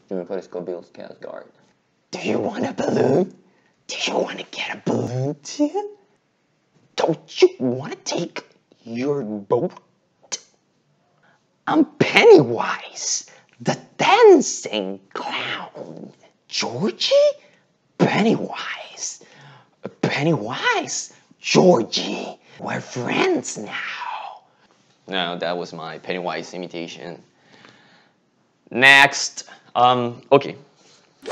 Yo me parezco a Bill Skarsgård. Do you want a balloon? Do you want to get a balloon too? Don't you want to take your boat? I'm Pennywise, the dancing clown. Georgie? Pennywise. Pennywise. Georgie. We're friends now. No, that was my Pennywise imitation. Next. Ok.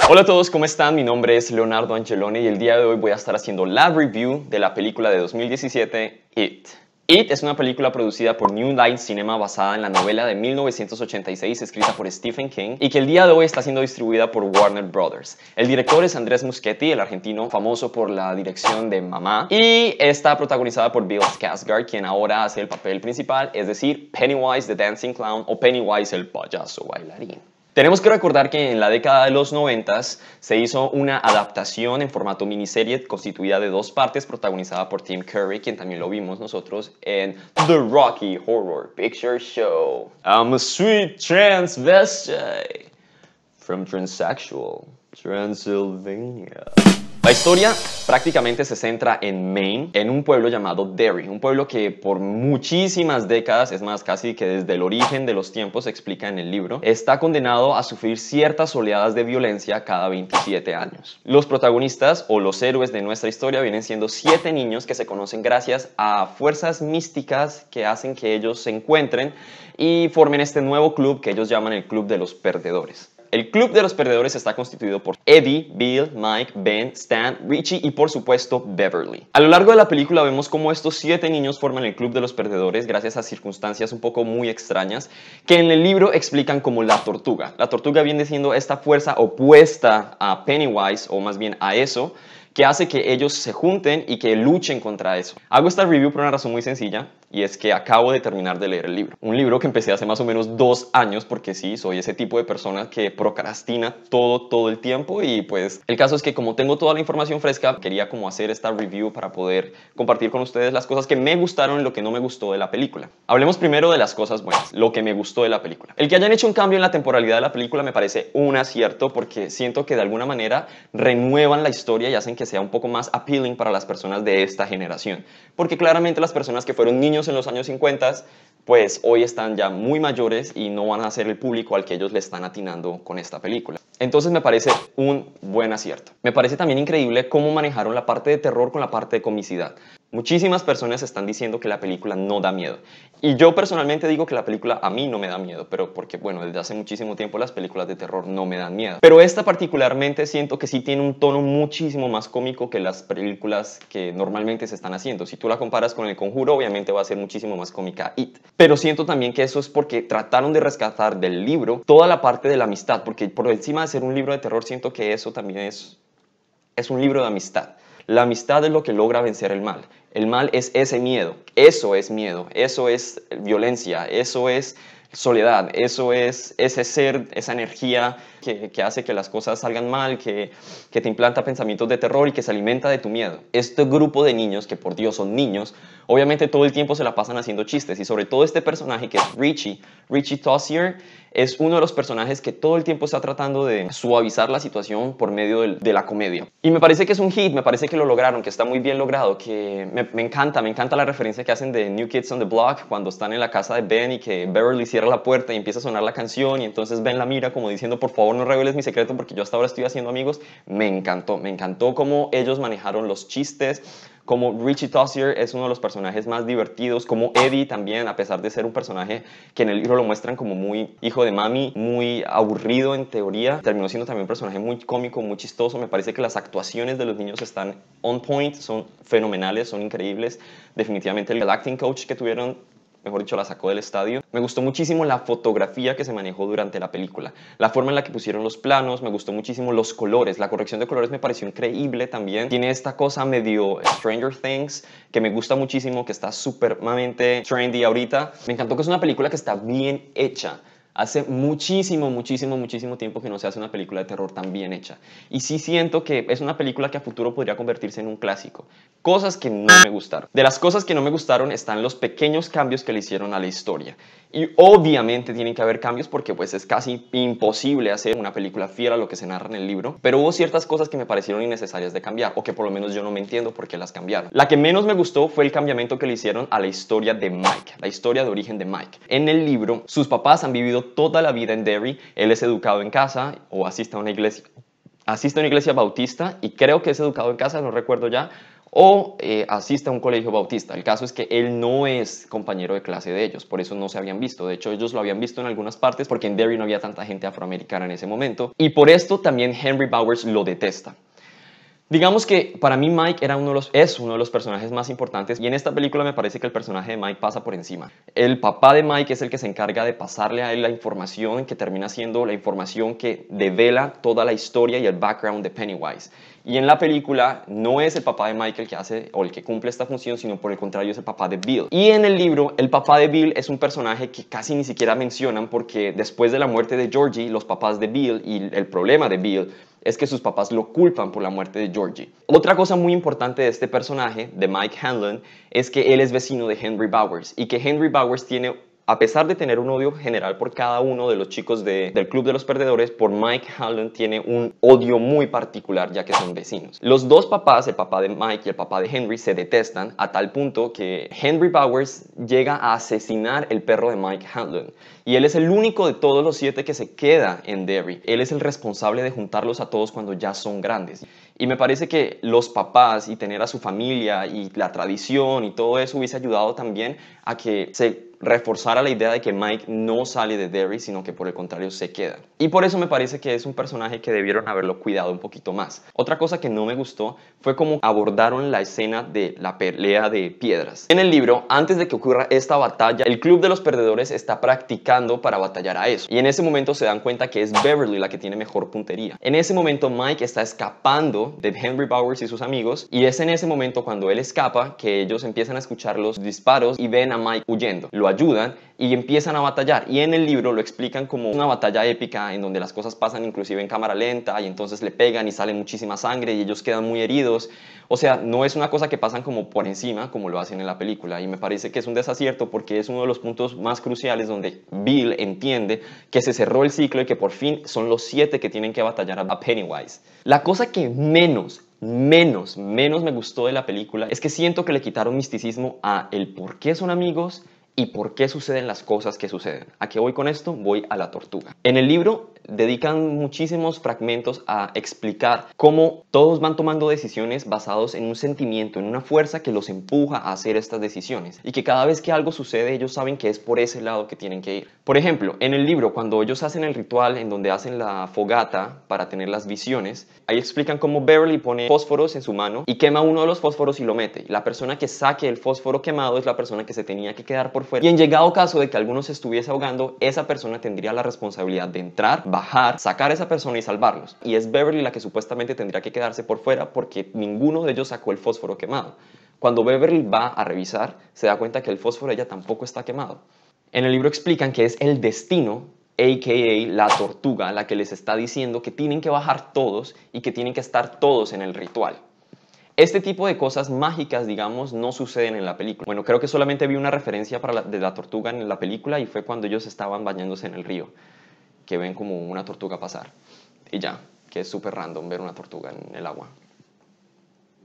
Hola a todos, ¿cómo están? Mi nombre es Leonardo Angelone y el día de hoy voy a estar haciendo la review de la película de 2017, It. It es una película producida por New Line Cinema basada en la novela de 1986 escrita por Stephen King y que el día de hoy está siendo distribuida por Warner Brothers. El director es Andrés Muschietti, el argentino famoso por la dirección de Mamá, y está protagonizada por Bill Skarsgård, quien ahora hace el papel principal, es decir, Pennywise the Dancing Clown o Pennywise el payaso bailarín. Tenemos que recordar que en la década de los 90 se hizo una adaptación en formato miniserie constituida de dos partes protagonizada por Tim Curry, quien también lo vimos nosotros en The Rocky Horror Picture Show. I'm a sweet transvestite from transsexual Transylvania. La historia prácticamente se centra en Maine, en un pueblo llamado Derry, un pueblo que por muchísimas décadas, es más, casi que desde el origen de los tiempos, se explica en el libro, está condenado a sufrir ciertas oleadas de violencia cada 27 años. Los protagonistas o los héroes de nuestra historia vienen siendo 7 niños que se conocen gracias a fuerzas místicas que hacen que ellos se encuentren y formen este nuevo club que ellos llaman el Club de los Perdedores. El Club de los Perdedores está constituido por Eddie, Bill, Mike, Ben, Stan, Richie y por supuesto Beverly. A lo largo de la película vemos cómo estos 7 niños forman el Club de los Perdedores gracias a circunstancias un poco muy extrañas que en el libro explican como la tortuga. La tortuga viene siendo esta fuerza opuesta a Pennywise, o más bien a eso, que hace que ellos se junten y que luchen contra eso. Hago esta review por una razón muy sencilla, y es que acabo de terminar de leer el libro. Un libro que empecé hace más o menos 2 años, porque sí, soy ese tipo de persona que procrastina todo el tiempo, y pues el caso es que como tengo toda la información fresca, quería como hacer esta review para poder compartir con ustedes las cosas que me gustaron y lo que no me gustó de la película. Hablemos primero de las cosas buenas, lo que me gustó de la película. El que hayan hecho un cambio en la temporalidad de la película me parece un acierto, porque siento que de alguna manera renuevan la historia y hacen que sea un poco más appealing para las personas de esta generación. Porque claramente las personas que fueron niños en los años 50, pues hoy están ya muy mayores y no van a ser el público al que ellos le están atinando con esta película. Entonces me parece un buen acierto. Me parece también increíble cómo manejaron la parte de terror con la parte de comicidad. Muchísimas personas están diciendo que la película no da miedo. Y yo personalmente digo que la película a mí no me da miedo, pero porque, bueno, desde hace muchísimo tiempo las películas de terror no me dan miedo. Pero esta particularmente siento que sí tiene un tono muchísimo más cómico que las películas que normalmente se están haciendo. Si tú la comparas con El Conjuro, obviamente va a ser muchísimo más cómica It. Pero siento también que eso es porque trataron de rescatar del libro toda la parte de la amistad, porque por encima de ser un libro de terror, siento que eso también es un libro de amistad. La amistad es lo que logra vencer el mal. El mal es ese miedo, eso es violencia, eso es soledad, eso es ese ser, esa energía que hace que las cosas salgan mal, que te implanta pensamientos de terror y que se alimenta de tu miedo. Este grupo de niños, que por Dios son niños, obviamente todo el tiempo se la pasan haciendo chistes, y sobre todo este personaje que es Richie Tozier, es uno de los personajes que todo el tiempo está tratando de suavizar la situación por medio de la comedia. Y me parece que es un hit, me parece que lo lograron, que está muy bien logrado, que me encanta la referencia que hacen de New Kids on the Block cuando están en la casa de Ben y que Beverly cierra la puerta y empieza a sonar la canción y entonces Ben la mira como diciendo por favor no reveles mi secreto porque yo hasta ahora estoy haciendo amigos. Me encantó cómo ellos manejaron los chistes, como Richie Tozier es uno de los personajes más divertidos, como Eddie también, a pesar de ser un personaje que en el libro lo muestran como muy hijo de mami, muy aburrido en teoría, terminó siendo también un personaje muy cómico, muy chistoso. Me parece que las actuaciones de los niños están on point, son fenomenales, son increíbles. Definitivamente el acting coach que tuvieron, mejor dicho, la sacó del estadio. Me gustó muchísimo la fotografía que se manejó durante la película, la forma en la que pusieron los planos, me gustó muchísimo los colores, la corrección de colores me pareció increíble también. Tiene esta cosa medio Stranger Things que me gusta muchísimo, que está supremamente trendy ahorita. Me encantó que es una película que está bien hecha. Hace muchísimo, muchísimo, muchísimo tiempo que no se hace una película de terror tan bien hecha. Y sí siento que es una película que a futuro podría convertirse en un clásico. Cosas que no me gustaron. De las cosas que no me gustaron están los pequeños cambios que le hicieron a la historia. Y obviamente tienen que haber cambios porque pues es casi imposible hacer una película fiel a lo que se narra en el libro. Pero hubo ciertas cosas que me parecieron innecesarias de cambiar, o que por lo menos yo no me entiendo por qué las cambiaron. La que menos me gustó fue el cambiamiento que le hicieron a la historia de Mike, la historia de origen de Mike. En el libro, sus papás han vivido toda la vida en Derry, él es educado en casa o asiste a una iglesia bautista y creo que es educado en casa, no recuerdo ya, o asiste a un colegio bautista. El caso es que él no es compañero de clase de ellos, por eso no se habían visto. De hecho, ellos lo habían visto en algunas partes porque en Derry no había tanta gente afroamericana en ese momento. Y por esto también Henry Bowers lo detesta. Digamos que para mí Mike es uno de los personajes más importantes y en esta película me parece que el personaje de Mike pasa por encima. El papá de Mike es el que se encarga de pasarle a él la información que termina siendo la información que devela toda la historia y el background de Pennywise. Y en la película no es el papá de Mike el que hace o el que cumple esta función, sino por el contrario es el papá de Bill. Y en el libro el papá de Bill es un personaje que casi ni siquiera mencionan porque después de la muerte de Georgie, los papás de Bill y el problema de Bill es que sus papás lo culpan por la muerte de Georgie. Otra cosa muy importante de este personaje, de Mike Hanlon, es que él es vecino de Henry Bowers y que Henry Bowers tiene, a pesar de tener un odio general por cada uno de los chicos del Club de los Perdedores, por Mike Hanlon tiene un odio muy particular ya que son vecinos. Los dos papás, el papá de Mike y el papá de Henry, se detestan a tal punto que Henry Bowers llega a asesinar el perro de Mike Hanlon. Y él es el único de todos los 7 que se queda en Derry. Él es el responsable de juntarlos a todos cuando ya son grandes. Y me parece que los papás y tener a su familia y la tradición y todo eso hubiese ayudado también a que se reforzara la idea de que Mike no sale de Derry, sino que por el contrario se queda. Y por eso me parece que es un personaje que debieron haberlo cuidado un poquito más. Otra cosa que no me gustó fue cómo abordaron la escena de la pelea de piedras. En el libro, antes de que ocurra esta batalla, el Club de los Perdedores está practicando para batallar a eso. Y en ese momento se dan cuenta que es Beverly la que tiene mejor puntería. En ese momento Mike está escapando de Henry Bowers y sus amigos, y es en ese momento cuando él escapa que ellos empiezan a escuchar los disparos y ven a Mike huyendo. Lo ayudan y empiezan a batallar, y en el libro lo explican como una batalla épica en donde las cosas pasan inclusive en cámara lenta y entonces le pegan y sale muchísima sangre y ellos quedan muy heridos. O sea, no es una cosa que pasan como por encima como lo hacen en la película, y me parece que es un desacierto porque es uno de los puntos más cruciales donde Bill entiende que se cerró el ciclo y que por fin son los 7 que tienen que batallar a Pennywise. La cosa que menos me gustó de la película es que siento que le quitaron misticismo a el por qué son amigos y por qué suceden las cosas que suceden. ¿A qué voy con esto? Voy a la tortuga. En el libro dedican muchísimos fragmentos a explicar cómo todos van tomando decisiones basados en un sentimiento, en una fuerza que los empuja a hacer estas decisiones, y que cada vez que algo sucede ellos saben que es por ese lado que tienen que ir. Por ejemplo, en el libro, cuando ellos hacen el ritual en donde hacen la fogata para tener las visiones, ahí explican cómo Beverly pone fósforos en su mano y quema uno de los fósforos y lo mete. La persona que saque el fósforo quemado es la persona que se tenía que quedar por fuera, y en llegado caso de que alguno se estuviese ahogando, esa persona tendría la responsabilidad de entrar, bajar, sacar a esa persona y salvarlos. Y es Beverly la que supuestamente tendría que quedarse por fuera porque ninguno de ellos sacó el fósforo quemado. Cuando Beverly va a revisar, se da cuenta que el fósforo de ella tampoco está quemado. En el libro explican que es el destino, a.k.a. la tortuga, la que les está diciendo que tienen que bajar todos y que tienen que estar todos en el ritual. Este tipo de cosas mágicas, digamos, no suceden en la película. Bueno, creo que solamente vi una referencia de la tortuga en la película, y fue cuando ellos estaban bañándose en el río, que ven como una tortuga pasar. Y ya, que es súper random ver una tortuga en el agua.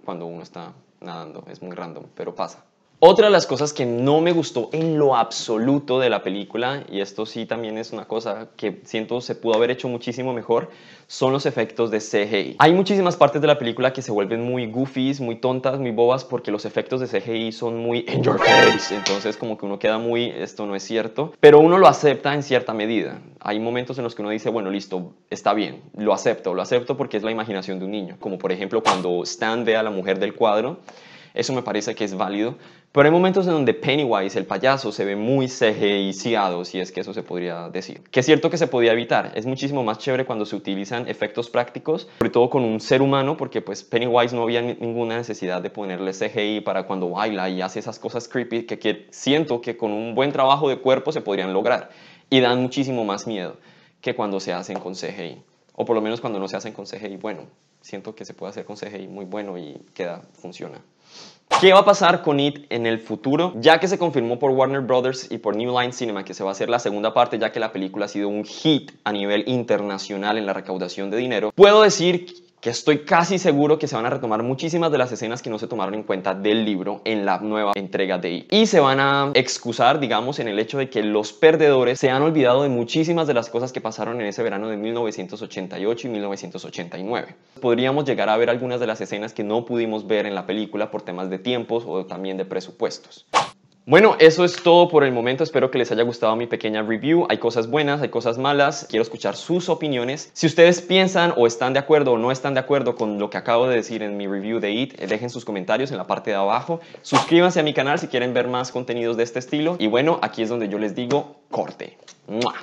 Cuando uno está nadando, es muy random, pero pasa. Otra de las cosas que no me gustó en lo absoluto de la película, y esto sí también es una cosa que siento se pudo haber hecho muchísimo mejor, son los efectos de CGI. Hay muchísimas partes de la película que se vuelven muy goofies, muy tontas, muy bobas, porque los efectos de CGI son muy in your face, entonces como que uno queda muy, esto no es cierto, pero uno lo acepta en cierta medida. Hay momentos en los que uno dice, bueno, listo, está bien, lo acepto porque es la imaginación de un niño, como por ejemplo cuando Stan ve a la mujer del cuadro. Eso me parece que es válido, pero hay momentos en donde Pennywise, el payaso, se ve muy CGI-ciado, si es que eso se podría decir. Que es cierto que se podía evitar, es muchísimo más chévere cuando se utilizan efectos prácticos, sobre todo con un ser humano, porque pues Pennywise no había ninguna necesidad de ponerle CGI para cuando baila y hace esas cosas creepy que siento que con un buen trabajo de cuerpo se podrían lograr. y dan muchísimo más miedo que cuando se hacen con CGI. O por lo menos cuando no se hacen con CGI bueno. Siento que se puede hacer con CGI muy bueno y funciona. ¿Qué va a pasar con It en el futuro? Ya que se confirmó por Warner Brothers y por New Line Cinema que se va a hacer la segunda parte, ya que la película ha sido un hit a nivel internacional en la recaudación de dinero, puedo decir que estoy casi seguro que se van a retomar muchísimas de las escenas que no se tomaron en cuenta del libro en la nueva entrega de It. Y se van a excusar, digamos, en el hecho de que los perdedores se han olvidado de muchísimas de las cosas que pasaron en ese verano de 1988 y 1989. Podríamos llegar a ver algunas de las escenas que no pudimos ver en la película por temas de tiempos o también de presupuestos. Bueno, eso es todo por el momento. Espero que les haya gustado mi pequeña review. Hay cosas buenas, hay cosas malas. Quiero escuchar sus opiniones. Si ustedes piensan o están de acuerdo o no están de acuerdo con lo que acabo de decir en mi review de It, dejen sus comentarios en la parte de abajo. Suscríbanse a mi canal si quieren ver más contenidos de este estilo. Y bueno, aquí es donde yo les digo corte. ¡Mua!